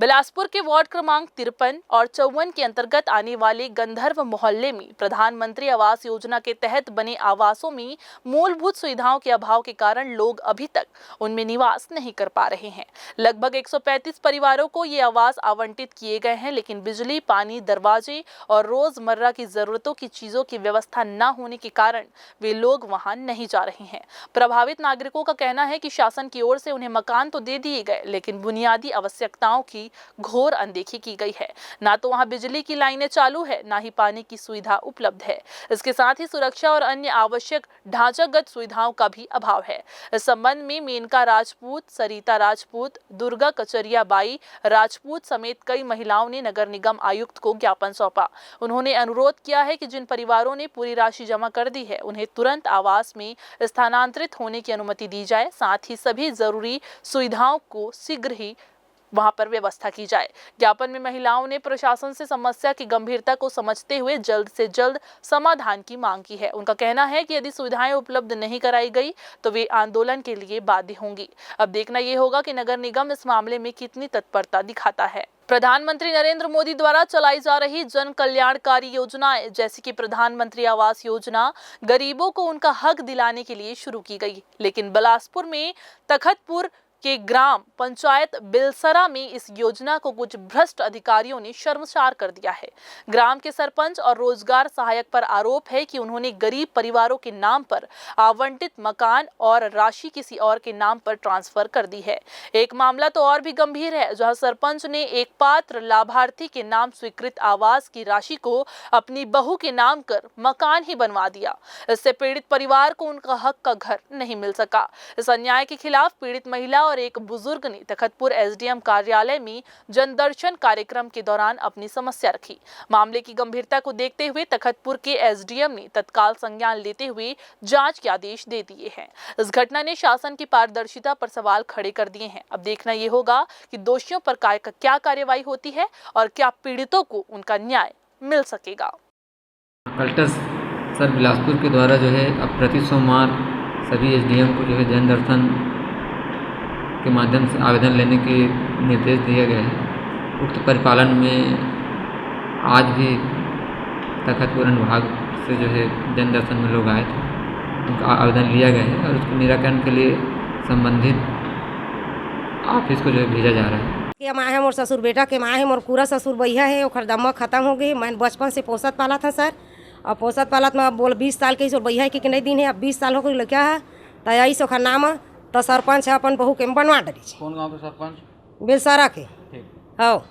बिलासपुर के वार्ड क्रमांक 53 और 54 के अंतर्गत आने वाले गंधर्व मोहल्ले में प्रधानमंत्री आवास योजना के तहत बने आवासों में मूलभूत सुविधाओं के अभाव के कारण लोग अभी तक उनमें निवास नहीं कर पा रहे हैं। लगभग 135 परिवारों को ये आवास आवंटित किए गए हैं, लेकिन बिजली, पानी, दरवाजे और रोजमर्रा की जरूरतों की चीजों की व्यवस्था न होने के कारण वे लोग वहां नहीं जा रहे हैं। प्रभावित नागरिकों का कहना है कि शासन की ओर से उन्हें मकान तो दे दिए गए, लेकिन बुनियादी आवश्यकताओं की घोर अनदेखी की गई है। ना तो वहां बिजली की लाइनें चालू है, ना ही पानी की सुविधा उपलब्ध है। इसके साथ ही सुरक्षा और अन्य आवश्यक ढांचागत सुविधाओं का भी अभाव है। इस संबंध में मेनका राजपूत, सरिता राजपूत, दुर्गा कचरिया बाई राजपूत समेत कई महिलाओं ने नगर निगम आयुक्त को ज्ञापन सौंपा। उन्होंने अनुरोध किया है कि जिन परिवारों ने पूरी राशि जमा कर दी है, उन्हें तुरंत आवास में स्थानांतरित होने की अनुमति दी जाए। साथ ही सभी जरूरी सुविधाओं को शीघ्र ही वहां पर व्यवस्था की जाए। ज्ञापन में महिलाओं ने प्रशासन से समस्या की गंभीरता को समझते हुए जल्द से जल्द समाधान की मांग की है। उनका कहना है कि यदि सुविधाएं उपलब्ध नहीं कराई गई तो वे आंदोलन के लिए बाध्य होंगी। अब देखना यह होगा कि नगर निगम इस मामले में कितनी तत्परता दिखाता है। प्रधानमंत्री नरेंद्र मोदी द्वारा चलाई जा रही जन कल्याणकारी योजनाएं जैसे कि प्रधानमंत्री आवास योजना गरीबों को उनका हक दिलाने के लिए शुरू की गई, लेकिन बिलासपुर में तखतपुर के ग्राम पंचायत बिलसरा में इस योजना को कुछ भ्रष्ट अधिकारियों ने शर्मसार कर दिया है। ग्राम के सरपंच और रोजगार सहायक पर आरोप है कि उन्होंने गरीब परिवारों के नाम पर आवंटित मकान और राशि किसी और के नाम पर ट्रांसफर कर दी है। एक मामला तो और भी गंभीर है, जहां सरपंच ने एक पात्र लाभार्थी के नाम स्वीकृत आवास की राशि को अपनी बहू के नाम कर मकान ही बनवा दिया। इससे पीड़ित परिवार को उनका हक का घर नहीं मिल सका। इस अन्याय के खिलाफ पीड़ित महिला और एक बुजुर्ग ने तखतपुर एसडीएम कार्यालय में जनदर्शन कार्यक्रम के दौरान अपनी समस्या रखी। मामले की गंभीरता को देखते हुए तखतपुर के एसडीएम ने तत्काल संज्ञान लेते हुए जांच के आदेश दे दिए हैं। इस घटना ने शासन की पारदर्शिता पर सवाल खड़े कर दिए हैं। अब देखना यह होगा कि दोषियों पर क्या कार्रवाई होती है और क्या पीड़ितों को उनका न्याय मिल सकेगा। कलेक्टर सर बिलासपुर के द्वारा जो है अब प्रति सोमवार सभी एसडीएम को जो है जनदर्शन के माध्यम से आवेदन लेने के निर्देश दिए गए हैं। उक्त परिपालन में आज भी तखतपुर विभाग से जो है जनदर्शन में लोग आए थे, उनका आवेदन लिया गया है और उसके निराकरण के लिए संबंधित ऑफिस को जो है भेजा जा रहा है। कि माँ है मोर ससुर बेटा के माँ है मोर पूरा ससुर भैया है, ओखर दम्मा खत्म हो गई। मैं बचपन से पोसत पाला था सर, और पोसत पालत में अब बोल 20 साल के भैया के नहीं दिन है, अब 20 साल हो गई लड़का है तो यही से ओखर नाम तो सरपंच है अपन बहू के बनवा डरी। कौन गांव के सरपंच? बेलसरा के हो।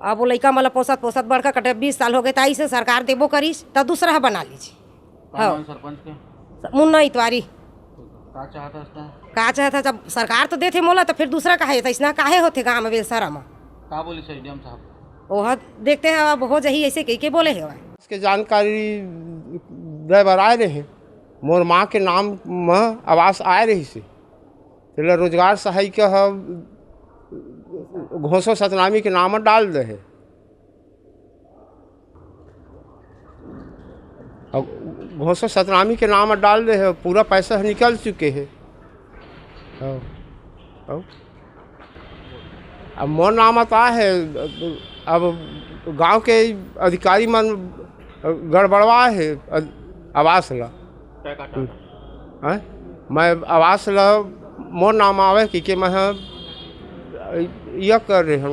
अब वो लड़का मतलब पोसत पोसत बढ़कर कटे 20 साल हो गए, ताई से सरकार देबो करीस तो दूसरा बना लीजिए। हो सरपंच के मुन्ना इतवारी का चाहता था? का चाहता जब सरकार तो देते मोला तो फिर दूसरा कहा था, इसना काहे होते गाँव में बेलसरा में का बोली एसडीएम साहब? वह देखते हैं अब हो जही ऐसे कह के बोले है। इसके जानकारी ड्राइवर आए रहे, मोर माँ के नाम में आवास आए रही से रोजगार सहायिका घोषो सतनामी के नाम डाल दे है। अब घोषो सतनामी के नाम डाल दे है, पूरा पैसा निकल चुके हैं। अब मोर नाम आता है, अब गांव के अधिकारी मन गड़बड़वा है आवास ला। मैं आवास ला मोर नाम आवे कि मैं यह कर रहे हैं